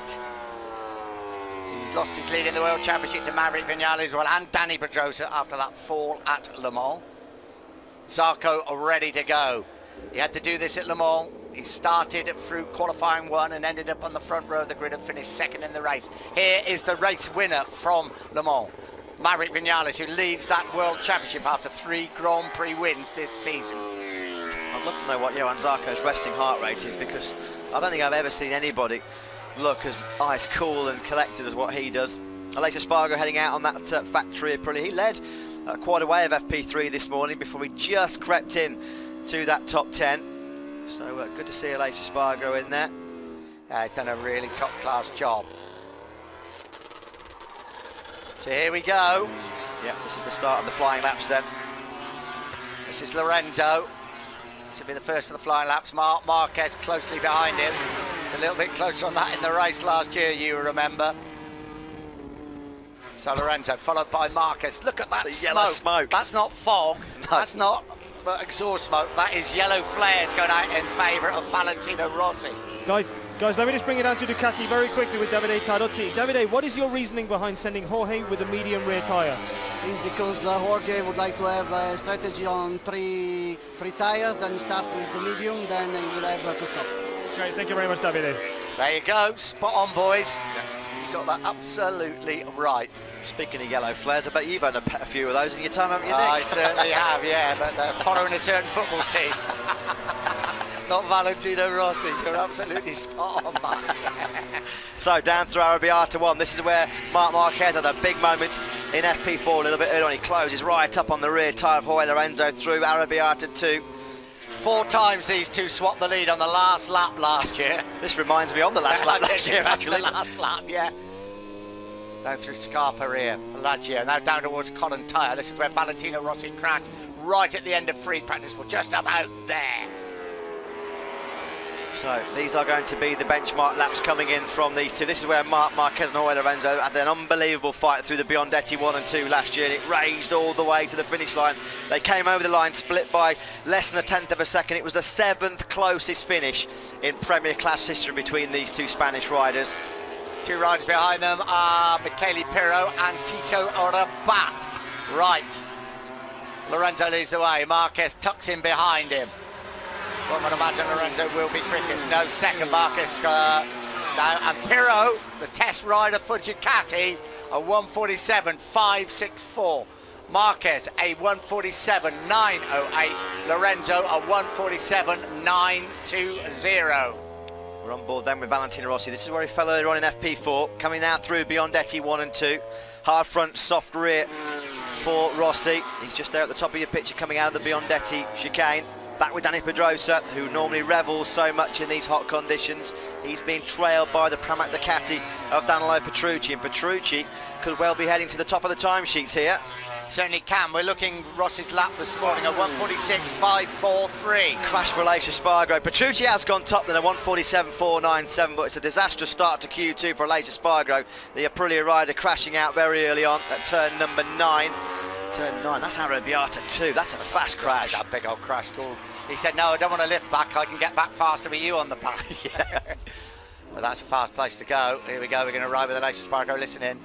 He lost his lead in the World Championship to Maverick Vinales, well, and Danny Pedrosa after that fall at Le Mans. Zarco are ready to go. He had to do this at Le Mans. He started through qualifying 1 and ended up on the front row of the grid and finished 2nd in the race. Here is the race winner from Le Mans, Maverick Vinales, who leads that World Championship after 3 Grand Prix wins this season. I'd love to know what Johan Zarco's resting heart rate is, because I don't think I've ever seen anybody look as ice cool and collected as what he does. Aleix Espargaro heading out on that factory Aprilia. He led quite a way of FP3 this morning before he just crept in to that top 10. So good to see Aleix Espargaro in there. He's done a really top-class job. So here we go. Yeah, this is the start of the flying laps then. This is Lorenzo. This will be the first of the flying laps. Marc Marquez closely behind him. It's a little bit closer on that in the race last year, you remember. So Lorenzo followed by Marquez. Look at that yellow smoke. That's not fog. No. That's not exhaust smoke. That is yellow flares going out in favour of Valentino Rossi. Guys, let me just bring it down to Ducati very quickly with Davide Tarozzi. Davide, what is your reasoning behind sending Jorge with a medium rear tyre? It's because Jorge would like to have a strategy on three tyres, then start with the medium, then he will have two soft. Great, thank you very much, Davide. There you go, spot on, boys. You got that absolutely right. Speaking of yellow flares, I bet you've had a few of those in your time, haven't you, Nick? I certainly have, yeah, but they're following a certain football team. Not Valentino Rossi. You're absolutely spot on, man. So down through Arrabbiata 1, this is where Marc Marquez had a big moment in FP4 a little bit early on. He closes right up on the rear tyre of Jorge Lorenzo through Arrabbiata 2. 4 times these two swapped the lead on the last lap last year. This reminds me of the last lap last year, actually. The last lap, yeah. Down through Scarpa here, Laggio, now down towards Colin Tyre. This is where Valentino Rossi crashed right at the end of free practice. We're just about there. So these are going to be the benchmark laps coming in from these two. This is where Marc Marquez and Jorge Lorenzo had an unbelievable fight through the Biondetti 1 and 2 last year, and it raged all the way to the finish line. They came over the line, split by less than a tenth of a second. It was the 7th closest finish in Premier Class history between these two Spanish riders. 2 riders behind them are Michele Pirro and Tito Rabat. Right. Lorenzo leads the way. Marquez tucks in behind him. One would imagine Lorenzo will be quickest. No, second Marquez. Now, and Pirro, the test rider for Ducati, a 1:47.564. Marquez, a 1:47.908. Lorenzo, a 1:47.920. We're on board then with Valentino Rossi. This is where he fell earlier on in FP4, coming out through Biondetti 1 and 2. Hard front, soft rear for Rossi. He's just there at the top of your picture coming out of the Biondetti chicane. Back with Dani Pedrosa, who normally revels so much in these hot conditions. He's been trailed by the Pramac Ducati of Danilo Petrucci, and Petrucci could well be heading to the top of the timesheets here. Certainly can. We're looking Rossi's lap this morning at 1:46.543. Crash for Aleix Espargaro. Petrucci has gone top then, a 1:47.497, but it's a disastrous start to Q2 for Aleix Espargaro. The Aprilia rider crashing out very early on at turn number 9. Turn 9, that's Arrabbiata 2. That's a fast crash. That big old crash call. He said, no, I don't want to lift back. I can get back faster with you on the path. Yeah. Well, that's a fast place to go. Here we go. We're going to ride with Aleix Espargaro. Listen in.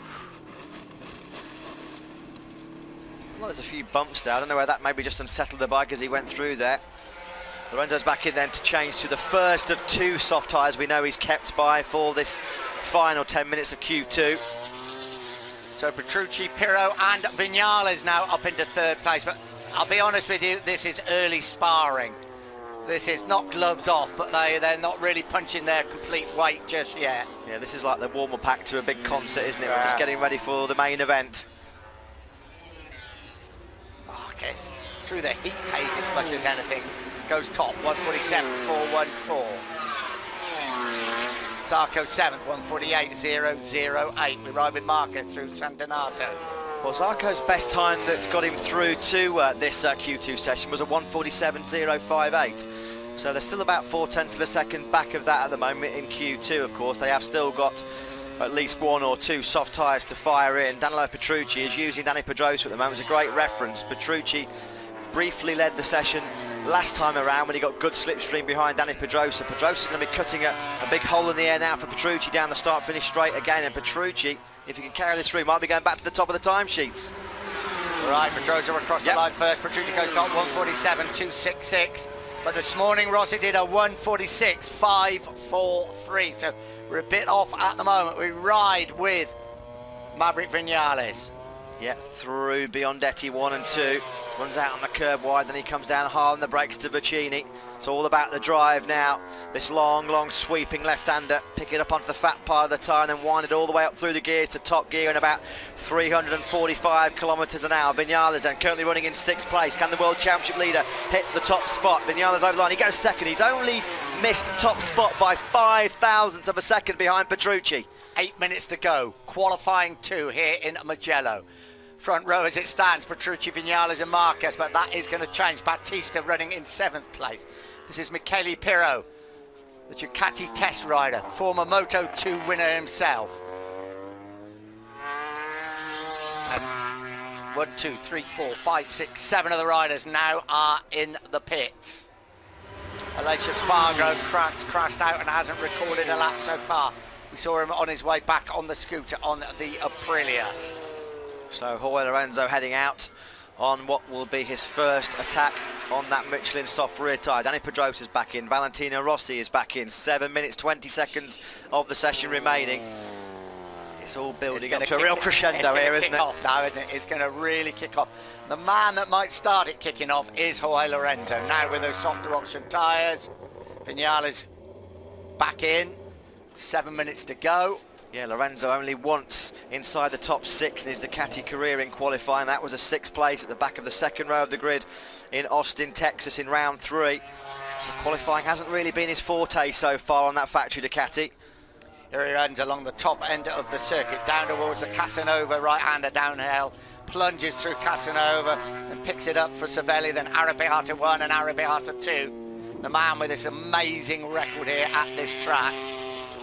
Well, there's a few bumps there. I don't know where that maybe just unsettled the bike as he went through there. Lorenzo's back in then to change to the first of 2 soft tyres we know he's kept by for this final 10 minutes of Q2. So Petrucci, Pirro and Viñales now up into 3rd place. But I'll be honest with you, this is early sparring. This is not gloves off, but they're not really punching their complete weight just yet. Yeah, this is like the warm-up act to a big concert, isn't it? We're just getting ready for the main event. Marquez, through the heat haze as much as anything, goes top, 1:47.414. Zarco 7th, 1:48.008. We ride with Marquez through San Donato. Well, Zarco's best time that's got him through to this Q2 session was a 1:47.058. So they're still about 0.4 of a second back of that at the moment in Q2, of course. They have still got at least 1 or 2 soft tyres to fire in. Danilo Petrucci is using Dani Pedrosa at the moment. It's a great reference. Petrucci briefly led the session last time around when he got good slipstream behind Dani Pedrosa. Pedrosa's going to be cutting a big hole in the air now for Petrucci down the start-finish straight again, and Petrucci, if he can carry this through, might be going back to the top of the timesheets. Right, Pedrosa across the line first. Petrucci goes top, 1:47.266. But this morning Rossi did a 1:46.543. So we're a bit off at the moment. We ride with Maverick Viñales. Yeah, through Biondetti 1 and 2. Runs out on the curb wide, then he comes down hard on the brakes to Boccini. It's all about the drive now. This long sweeping left-hander. Pick it up onto the fat part of the tyre and then wind it all the way up through the gears to top gear in about 345 kilometres an hour. Viñales then currently running in 6th place. Can the World Championship leader hit the top spot? Viñales over the line. He goes second. He's only missed top spot by 0.005 of a second behind Petrucci. 8 minutes to go. Qualifying 2 here in Mugello. front row as it stands. Petrucci, Vinales and Marquez, but that is going to change. Battista running in 7th place. This is Michele Pirro, the Ducati test rider, former Moto2 winner himself. And 1, 2, 3, 4, 5, 6, 7 of the riders now are in the pits. Aleix Espargaro crashed out and hasn't recorded a lap so far. We saw him on his way back on the scooter on the Aprilia. So Jorge Lorenzo heading out on what will be his first attack on that Michelin soft rear tyre. Dani Pedrosa's back in, Valentino Rossi is back in. 7 minutes 20 seconds of the session remaining. It's all building up to a real crescendo here, isn't it? Off now, isn't it? It's going to really kick off. The man that might start it kicking off is Jorge Lorenzo. Now with those softer option tyres. Vinales back in. 7 minutes to go. Yeah, Lorenzo only once inside the top 6 in his Ducati career in qualifying. That was a 6th place at the back of the 2nd row of the grid in Austin, Texas in round 3. So qualifying hasn't really been his forte so far on that factory Ducati. Here he runs along the top end of the circuit, down towards the Casanova right-hander downhill, plunges through Casanova and picks it up for Savelli, then Arrabbiata 1 and Arrabbiata 2. The man with this amazing record here at this track.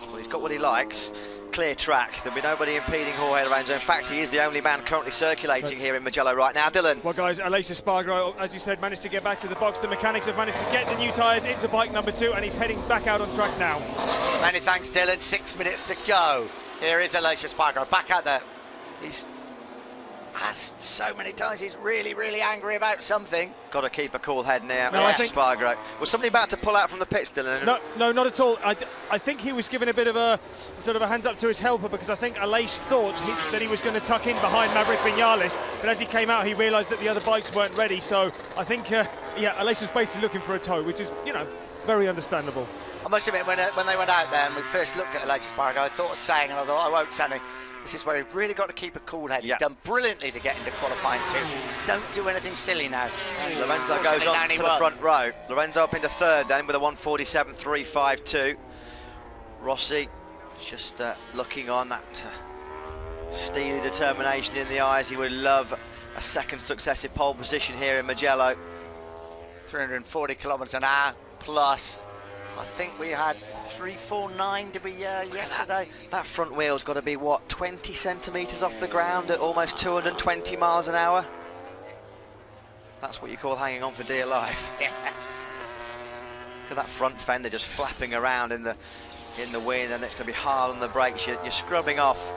Well, he's got what he likes. Clear track. There'll be nobody impeding Jorge Lorenzo. In fact, he is the only man currently circulating here in Mugello right now. Dylan. Well, guys, Aleix Espargaro, as you said, managed to get back to the box. The mechanics have managed to get the new tyres into bike number 2, and he's heading back out on track now. Many thanks, Dylan. 6 minutes to go. Here is Aleix Espargaro back out there. He's, as so many times, he's really angry about something. Got to keep a cool head now. No, I think Espargaro. Was somebody about to pull out from the pits, Dylan? No, not at all. I think he was giving a bit of a sort of a hands up to his helper, because I think Aleix thought that he was going to tuck in behind Maverick Vinales, but as he came out, he realised that the other bikes weren't ready. So I think, yeah, Aleix was basically looking for a tow, which is, you know, very understandable. I must admit, when they went out there and we first looked at Aleix Espargaro, I thought of saying, and I thought, I won't say anything. This is where he's really got to keep a cool head. Yeah. He's done brilliantly to get into qualifying 2. Don't do anything silly now. Lorenzo goes on to the front row. Lorenzo up into 3rd then with a 1:47.352. Rossi just looking on, that steely determination in the eyes. He would love a 2nd successive pole position here in Mugello. 340 kilometres an hour plus. I think we had 349, did we, yesterday? That front wheel's got to be, what, 20 centimetres off the ground at almost 220 miles an hour? That's what you call hanging on for dear life. Yeah. Look at that front fender just flapping around in the wind, and it's going to be hard on the brakes. You're scrubbing off,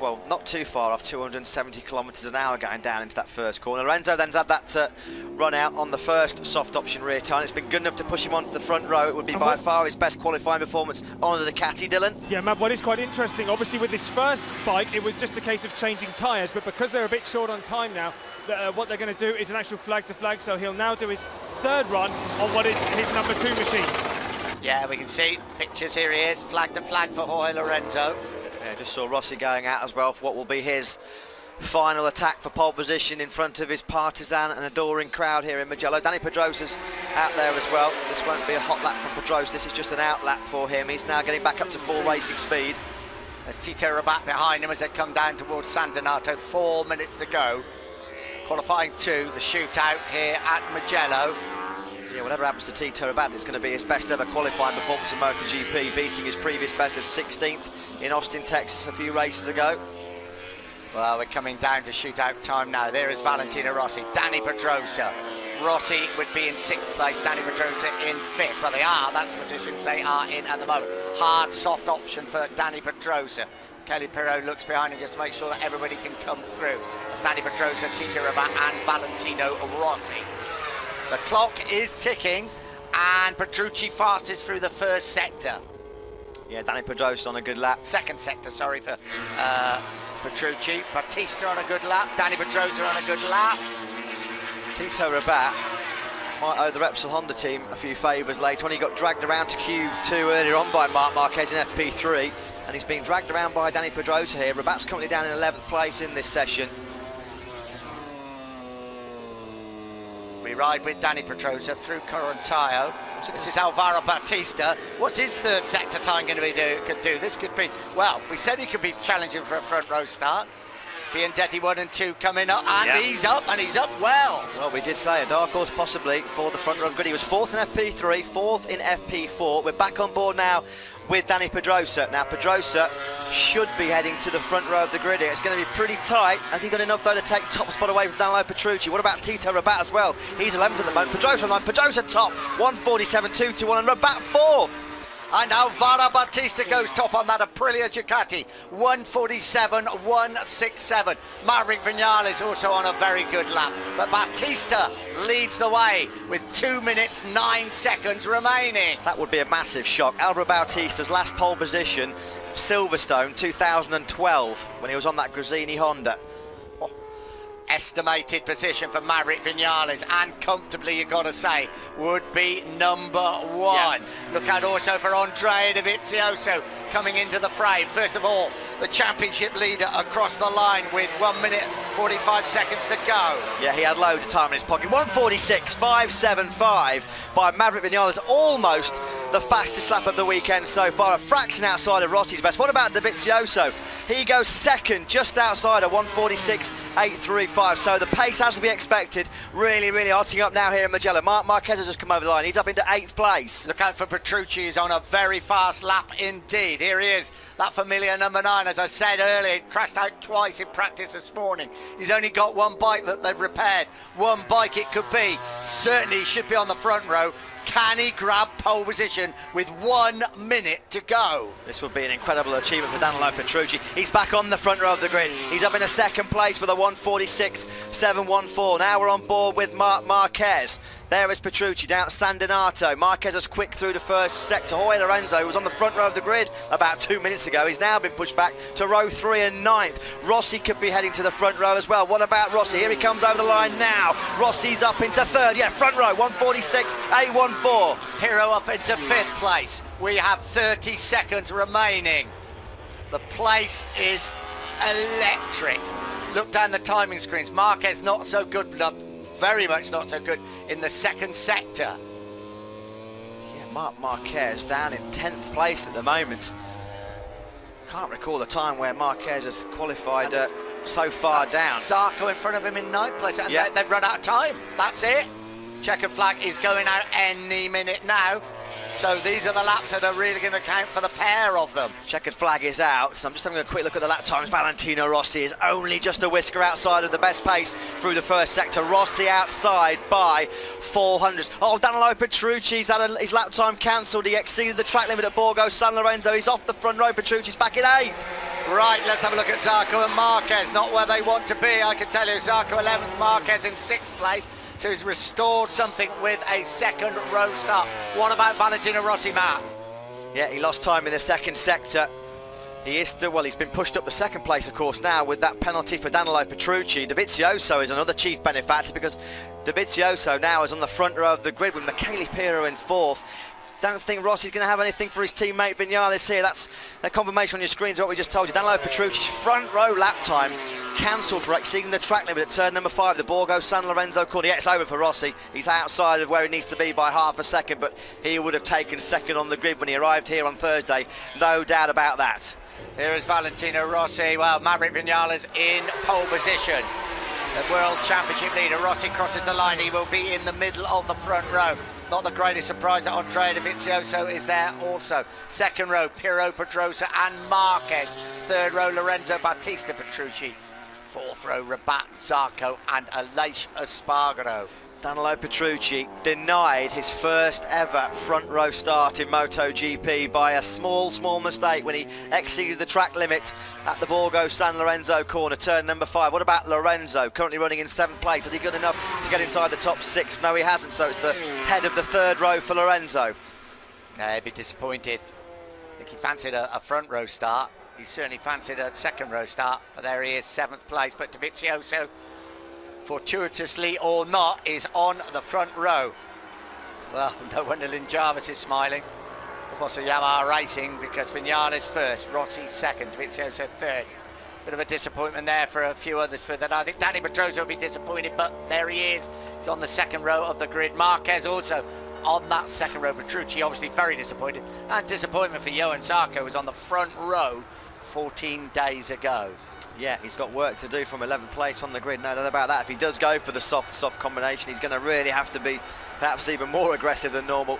well, not too far off, 270 kilometres an hour going down into that first corner. Lorenzo then's had that run out on the first soft option rear tyre. It's been good enough to push him onto the front row. It would be by far his best qualifying performance on the Ducati, Dylan. Yeah, Matt, what is quite interesting, obviously with this first bike, it was just a case of changing tyres, but because they're a bit short on time now, what they're going to do is an actual flag to flag, so he'll now do his 3rd run on what is his number 2 machine. Yeah, we can see pictures. Here he is, flag to flag for Jorge Lorenzo. Yeah, just saw Rossi going out as well for what will be his final attack for pole position in front of his partisan and adoring crowd here in Mugello. Dani Pedrosa's out there as well. This won't be a hot lap from Pedrosa, this is just an out lap for him. He's now getting back up to full racing speed. There's Tito Rabat behind him as they come down towards San Donato. 4 minutes to go. Qualifying 2, the shootout here at Mugello. Yeah, whatever happens to Tito Rabat, it's going to be his best ever qualifying performance in MotoGP, beating his previous best of 16th in Austin, Texas a few races ago. Well, we're coming down to shootout time now. There is Valentino Rossi, Dani Pedrosa. Rossi would be in 6th place, Dani Pedrosa in 5th. Well, that's the position they are in at the moment. Hard, soft option for Dani Pedrosa. Kelly Pirro looks behind him just to make sure that everybody can come through. It's Dani Pedrosa, Tito Rabat and Valentino Rossi. The clock is ticking and Petrucci fastest through the first sector. Yeah, Dani Pedrosa on a good lap. 2nd sector, sorry, for Petrucci. Battista on a good lap. Dani Pedrosa on a good lap. Tito Rabat might owe the Repsol Honda team a few favours later on. He got dragged around to Q2 earlier on by Marc Marquez in FP3, and he's being dragged around by Dani Pedrosa here. Rabat's currently down in 11th place in this session. We ride with Dani Pedrosa through Corontayo. This is Alvaro Bautista. What's his 3rd sector time going to be do? This could be, well, we said he could be challenging for a front row start. Biandetti 1 and 2 coming up, and Yeah. he's up, and he's up well. Well, we did say a dark horse possibly for the front row grid. He was 4th in FP3, 4th in FP4. We're back on board now with Danny Pedrosa. Now, Pedrosa should be heading to the front row of the grid here. It's going to be pretty tight. Has he got enough, though, to take top spot away from Danilo Petrucci? What about Tito Rabat as well? He's 11th at the moment. Pedrosa on line. Pedrosa top, 147.221, and Rabat 4th. And Alvaro Bautista goes top on that Aprilia Ducati, 147.167. Maverick Vinales also on a very good lap, but Bautista leads the way with 2 minutes 9 seconds remaining. That would be a massive shock. Alvaro Bautista's last pole position, Silverstone 2012, when he was on that Gresini Honda. Estimated position for Maverick Vinales, and comfortably, you got to say, would be number 1. Yeah. Look out also for Andrea Dovizioso coming into the fray. First of all, the championship leader across the line with 1 minute 45 seconds to go. Yeah, he had loads of time in his pocket. 146.575 by Maverick Vinales, almost the fastest lap of the weekend so far, a fraction outside of Rossi's best. What about Dovizioso? He goes second, just outside of 146.835, so the pace has to be expected. Really, really hotting up now here in Mugello. Marc Marquez has just come over the line. He's up into 8th place. Look out for Petrucci, he's on a very fast lap indeed. Here he is, that familiar number 9, as I said earlier, crashed out twice in practice this morning. He's only got one bike that they've repaired. One bike it could be. Certainly he should be on the front row. Can he grab pole position with 1 minute to go? This would be an incredible achievement for Danilo Petrucci. He's back on the front row of the grid. He's up in a 2nd place with a 146.714. Now we're on board with Marc Marquez. There is Petrucci down at San Donato. Marquez has quick through the first sector. Jorge Lorenzo was on the front row of the grid about 2 minutes ago. He's now been pushed back to row 3 and 9th. Rossi could be heading to the front row as well. What about Rossi? Here he comes over the line now. Rossi's up into 3rd. Yeah, front row, 146.814. Hero up into 5th place. We have 30 seconds remaining. The place is electric. Look down the timing screens. Marquez not so good, very much not so good in the 2nd sector. Yeah, Marc Marquez down in 10th place at the moment. Can't recall a time where Marquez has qualified so far down. Zarco in front of him in 9th place, and Yeah. they've run out of time. That's it. Checkered flag is going out any minute now. So these are the laps that are really going to count for the pair of them. Checkered flag is out, so I'm just having a quick look at the lap times. Valentino Rossi is only just a whisker outside of the best pace through the first sector. Rossi outside by 400. Oh, Danilo Petrucci's had his lap time cancelled. He exceeded the track limit at Borgo San Lorenzo. He's off the front row. Petrucci's back in 8th. Right, let's have a look at Zarco and Marquez. Not where they want to be, I can tell you. Zarco 11th, Marquez in 6th place. So he's restored something with a 2nd row start. What about Valentino Rossi, Matt? Yeah, he lost time in the 2nd sector. He is still, well, he's been pushed up to 2nd place, of course, now with that penalty for Danilo Petrucci. Dovizioso is another chief benefactor because Dovizioso now is on the front row of the grid with Michele Pirro in 4th. Don't think Rossi's going to have anything for his teammate Vinales here. That's the confirmation on your screens of what we just told you. Danilo Petrucci's front row lap time cancelled for exceeding the track limit at turn number 5, the Borgo San Lorenzo corner. Yeah, it's over for Rossi. He's outside of where he needs to be by half a second, but he would have taken 2nd on the grid when he arrived here on Thursday. No doubt about that. Here is Valentino Rossi. Well, Maverick Vinales in pole position. The World Championship leader, Rossi crosses the line. He will be in the middle of the front row. Not the greatest surprise that Andrea Dovizioso is there also. 2nd row, Pirro, Pedrosa and Marquez. 3rd row, Lorenzo Bautista Petrucci. 4th row, Rabat, Zarco and Aleix Espargaro. Danilo Petrucci denied his first ever front row start in MotoGP by a small mistake when he exceeded the track limit at the Borgo San Lorenzo corner, turn number 5. What about Lorenzo, currently running in 7th place? Is he good enough to get inside the top 6? No, he hasn't, so it's the head of the 3rd row for Lorenzo. He'd be disappointed. I think he fancied a front row start. He certainly fancied a 2nd row start, but there he is, 7th place. But Dovizioso, fortuitously or not, is on the front row. Well, no wonder Lynn Jarvis is smiling. The boss of Yamaha Racing, because Vinales 1st, Rossi 2nd, Dovizioso 3rd. Bit of a disappointment there for a few others for that. I think Danny Pedrosa will be disappointed, but there he is. He's on the 2nd row of the grid. Marquez also on that 2nd row. Petrucci obviously very disappointed. And disappointment for Johan Zarco, who was on the front row 14 days ago. Yeah, he's got work to do from 11th place on the grid, no doubt about that. If he does go for the soft combination, he's going to really have to be perhaps even more aggressive than normal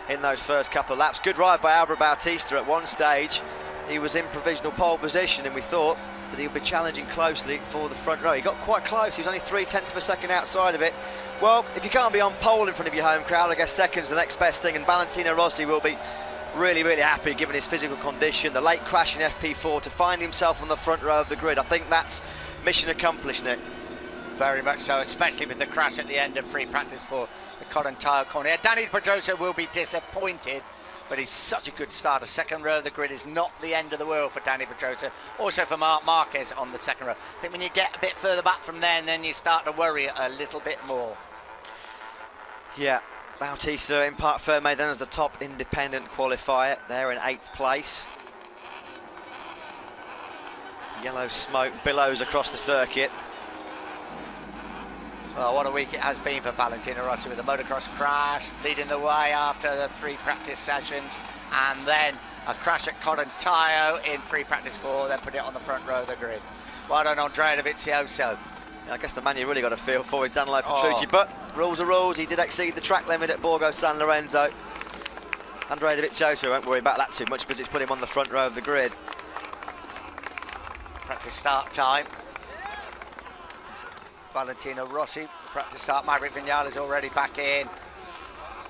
in those first couple of laps. Good ride by Álvaro Bautista. At one stage, he was in provisional pole position, and we thought that he would be challenging closely for the front row. He got quite close. He was only 0.3 of a second outside of it. Well, if you can't be on pole in front of your home crowd, I guess second's the next best thing, and Valentino Rossi will be really, really happy given his physical condition, the late crash in FP4, to find himself on the front row of the grid. I think that's mission accomplished, Nick. Very much so, especially with the crash at the end of free practice for the Corinthians corner. Yeah, Dani Pedrosa will be disappointed, but he's such a good starter. Second row of the grid is not the end of the world for Dani Pedrosa. Also for Marc Marquez on the second row. I think when you get a bit further back from there, then you start to worry a little bit more. Yeah, Bautista in Parc Fermé then as the top independent qualifier, there in 8th place. Yellow smoke billows across the circuit. Well, what a week it has been for Valentino Rossi, with the motocross crash leading the way after the 3 practice sessions, and then a crash at Corinthians in free practice 4, then put it on the front row of the grid. Well done, Andrea Dovizioso. I guess the man you really got to feel for is Danilo Petrucci, but rules are rules. He did exceed the track limit at Borgo San Lorenzo. Andrea Dovizioso won't worry about that too much because it's put him on the front row of the grid. Practice start time. Valentino Rossi, practice start. Maverick Vinales already back in.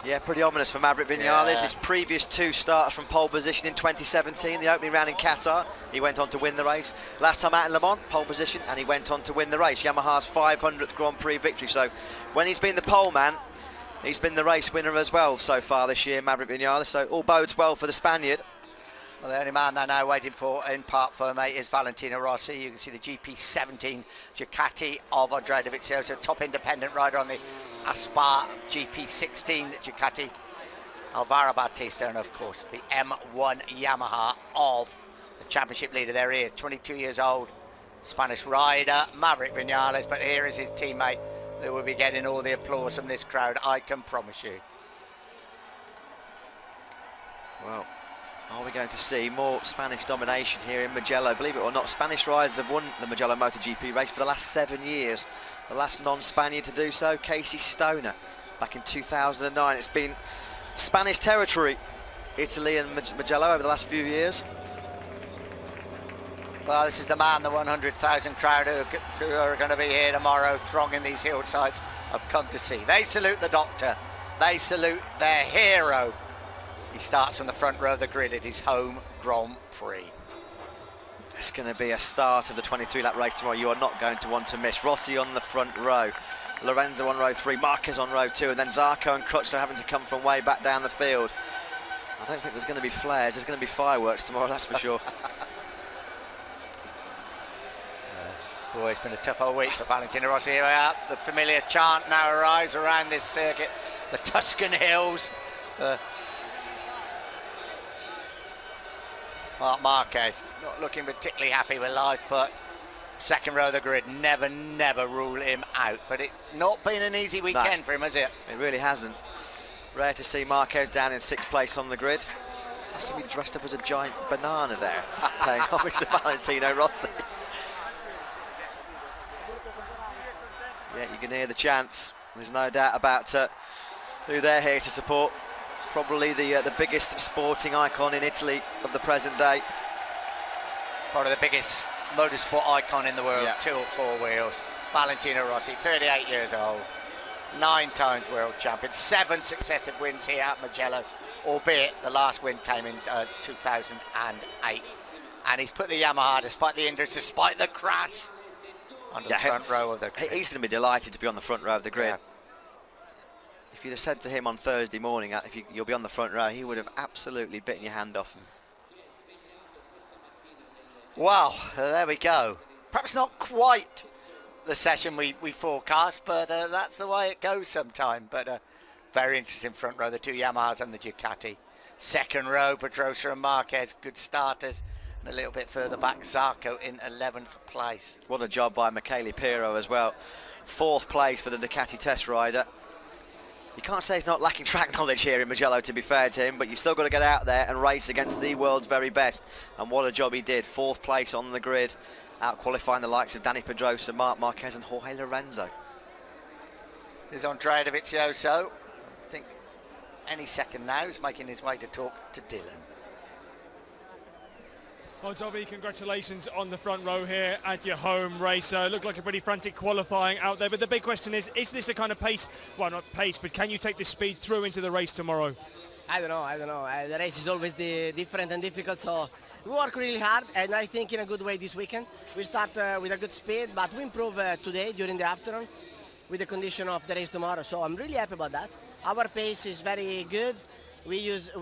Yeah, pretty ominous for Maverick Vinales. Yeah. His previous 2 starts from pole position in 2017, the opening round in Qatar, he went on to win the race. Last time out in Le Mans, pole position, and he went on to win the race. Yamaha's 500th Grand Prix victory. So when he's been the pole man, he's been the race winner as well so far this year, Maverick Vinales. So all bodes well for the Spaniard. Well, the only man they're now waiting for in Parc Fermé is Valentino Rossi. You can see the GP17 Ducati of Andrea Dovizioso, top independent rider on the Aspar GP16 Ducati. Álvaro Bautista, and of course the M1 Yamaha of the championship leader. There he is, 22 years old, Spanish rider, Maverick Vinales, but here is his teammate that will be getting all the applause from this crowd, I can promise you. Well, are we going to see more Spanish domination here in Mugello? Believe it or not, Spanish riders have won the Mugello MotoGP race for the last 7 years. The last non-Spaniard to do so, Casey Stoner, back in 2009. It's been Spanish territory, Italy and Mugello over the last few years. Well, this is the man, the 100,000 crowd who are going to be here tomorrow, thronging these hillsides, have come to see. They salute the doctor. They salute their hero. He starts on the front row of the grid at his home Grand Prix. It's going to be a start of the 23-lap race tomorrow you are not going to want to miss. Rossi on the front row, Lorenzo on row 3, Marquez on row 2, and then Zarco and Crutchlow having to come from way back down the field. I don't think there's going to be flares, there's going to be fireworks tomorrow, that's for sure. Boy, it's been a tough old week for Valentino Rossi. Here we are. The familiar chant now arrives around this circuit. The Tuscan Hills. Marc Marquez not looking particularly happy with life, but second row of the grid, never rule him out. But it's not been an easy weekend for him, has it? It really hasn't. Rare to see Marquez down in 6th place on the grid. Has to be dressed up as a giant banana there, paying homage to Valentino Rossi. Yeah, you can hear the chants. There's no doubt about who they're here to support. Probably the biggest sporting icon in Italy of the present day. Probably the biggest motorsport icon in the world, yeah. 2 or 4 wheels. Valentino Rossi, 38 years old, 9 times world champion, 7 successive wins here at Mugello, albeit the last win came in 2008. And he's put the Yamaha, despite the injuries, despite the crash, on the front row of the grid. He's going to be delighted to be on the front row of the grid. Yeah. If you'd have said to him on Thursday morning, you'll be on the front row, he would have absolutely bitten your hand off. Well, there we go. Perhaps not quite the session we forecast, but that's the way it goes sometime. But very interesting front row, the 2 Yamahas and the Ducati. Second row, Pedrosa and Marquez, good starters. And a little bit further back, Zarco in 11th place. What a job by Michele Pirro as well. 4th place for the Ducati test rider. You can't say he's not lacking track knowledge here in Mugello, to be fair to him, but you've still got to get out there and race against the world's very best. And what a job he did. 4th place on the grid out-qualifying the likes of Dani Pedrosa, Marc Marquez and Jorge Lorenzo. Here's Andrea Dovizioso. I think any second now is making his way to talk to Dylan. Well, Dobby, congratulations on the front row here at your home race. Looked like a pretty frantic qualifying out there, but the big question is this a kind of pace, well, not pace, but can you take this speed through into the race tomorrow? I don't know. The race is always different and difficult, so we work really hard, and I think in a good way this weekend. We start with a good speed, but we improve today during the afternoon with the condition of the race tomorrow, so I'm really happy about that. Our pace is very good. We used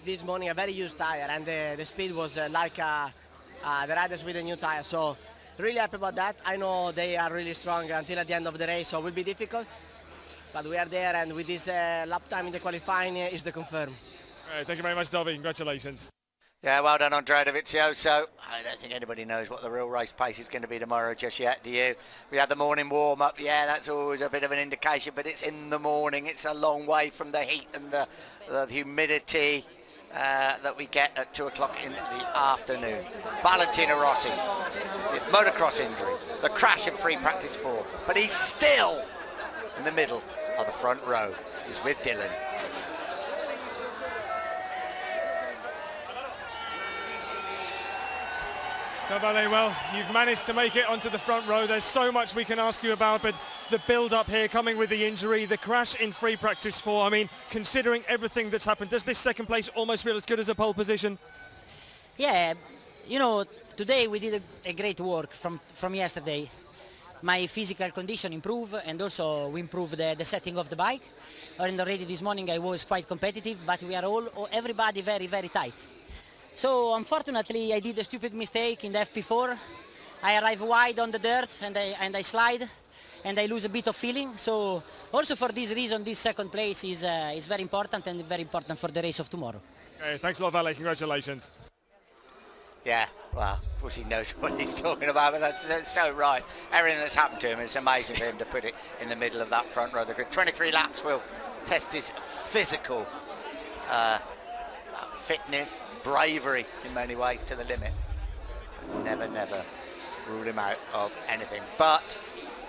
this morning a very used tire, and the speed was like the riders with a new tire, so really happy about that. I know they are really strong until at the end of the race, so it will be difficult, but we are there, and with this lap time in the qualifying is the confirm. Thank you very much, Dobby. Congratulations. Yeah, well done, Andrea Dovizioso. I don't think anybody knows what the real race pace is going to be tomorrow just yet, do you? We had the morning warm-up. Yeah, that's always a bit of an indication, but it's in the morning. It's a long way from the heat and the humidity that we get at 2 o'clock in the afternoon. Valentino Rossi, his motocross injury, the crash in free practice 4, but he's still in the middle of the front row. He's with Dylan. Cavale, well, you've managed to make it onto the front row. There's so much we can ask you about, but the build-up here, coming with the injury, the crash in free practice 4, I mean, considering everything that's happened, does this second place almost feel as good as a pole position? Yeah, you know, today we did a great work from yesterday. My physical condition improved, and also we improved the setting of the bike. And already this morning I was quite competitive, but we are everybody very, very tight. So unfortunately I did a stupid mistake in the FP4. I arrive wide on the dirt and I slide and I lose a bit of feeling. So also for this reason this second place is very important, and very important for the race of tomorrow. Okay, thanks a lot, Valet. Congratulations. Yeah, well, of course he knows what he's talking about, but that's so right. Everything that's happened to him, it's amazing for him to put it in the middle of that front row. The 23 laps will test his physical fitness, bravery in many ways to the limit. But never rule him out of anything. But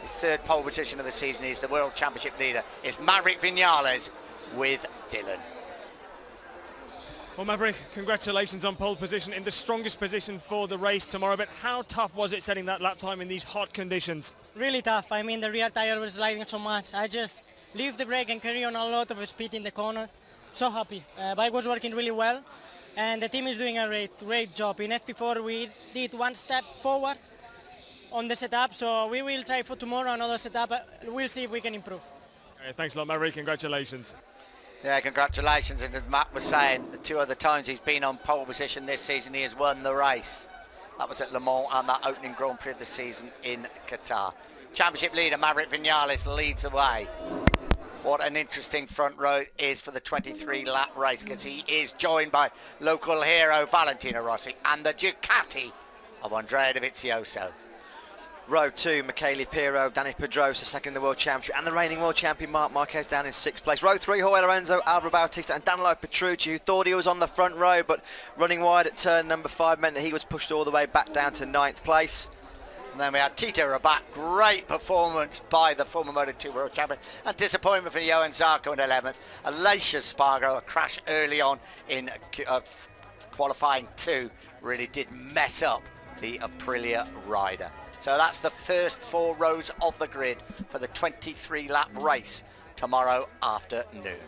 his third pole position of the season is the World Championship leader. It's Maverick Vinales with Dylan. Well, Maverick, congratulations on pole position in the strongest position for the race tomorrow, but how tough was it setting that lap time in these hot conditions? Really tough. I mean, the rear tire was sliding so much. I just leave the brake and carry on a lot of speed in the corners. So happy. Bike was working really well, and the team is doing a great job. In FP4 we did one step forward on the setup, so we will try for tomorrow another setup. We'll see if we can improve. Okay, thanks a lot, Maverick. Congratulations. Yeah, congratulations. And as Matt was saying, the 2 other times he's been on pole position this season, he has won the race. That was at Le Mans and that opening Grand Prix of the season in Qatar. Championship leader Maverick Vinales leads the way. What an interesting front row is for the 23-lap race, because he is joined by local hero Valentino Rossi and the Ducati of Andrea Dovizioso. Row 2, Michele Pirro, Dani Pedrosa, second in the World Championship, and the reigning World Champion Marc Marquez down in 6th place. Row 3, Jorge Lorenzo, Alvaro Bautista and Danilo Petrucci, who thought he was on the front row, but running wide at turn number 5 meant that he was pushed all the way back down to 9th place. And then we had Tito Rabat, great performance by the former Moto2 World Champion, and disappointment for Johan Zarco in 11th. Alicia Spargo, a crash early on in qualifying 2, really did mess up the Aprilia rider. So that's the first 4 rows of the grid for the 23-lap race tomorrow afternoon.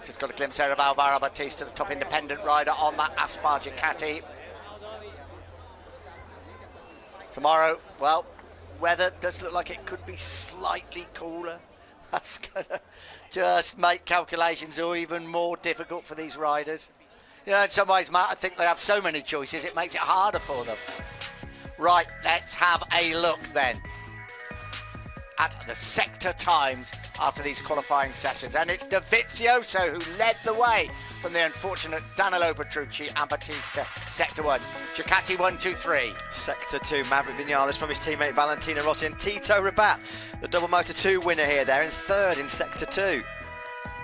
Just got a glimpse there of Alvaro Bautista, the top independent rider on that Aspar Ducati. Tomorrow, well, weather does look like it could be slightly cooler. That's going to just make calculations even more difficult for these riders. You know, in some ways, Matt, I think they have so many choices, it makes it harder for them. Right, let's have a look then at the sector times after these qualifying sessions. And it's Dovizioso who led the way from the unfortunate Danilo Petrucci and Bautista. Sector 1, Ducati 1, 2, 3. Sector 2, Maverick Vinales from his teammate Valentino Rossi, and Tito Rabat, the double Moto2 winner here. They're in 3rd in Sector 2.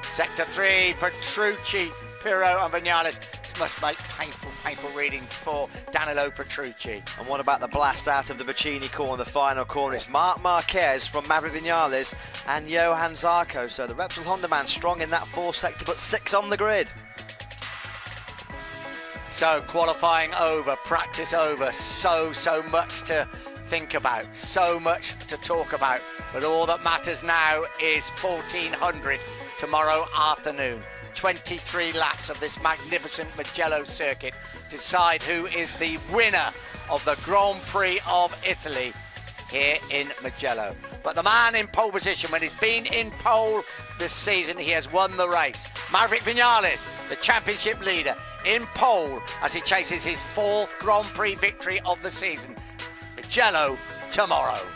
Sector 3, Petrucci, Pirro and Vinales. This must make painful reading for Danilo Petrucci. And what about the blast out of the Bacini corner, the final corner? It's Marc Marquez from Maverick Vinales and Johan Zarco. So the Repsol Honda man strong in that 4 sector, but 6 on the grid. So qualifying over, practice over, so much to think about, so much to talk about. But all that matters now is 1400 tomorrow afternoon. 23 laps of this magnificent Mugello circuit decide who is the winner of the Grand Prix of Italy here in Mugello. But the man in pole position, when he's been in pole this season, he has won the race. Maverick Vinales, the championship leader, in pole as he chases his 4th Grand Prix victory of the season. Mugello tomorrow.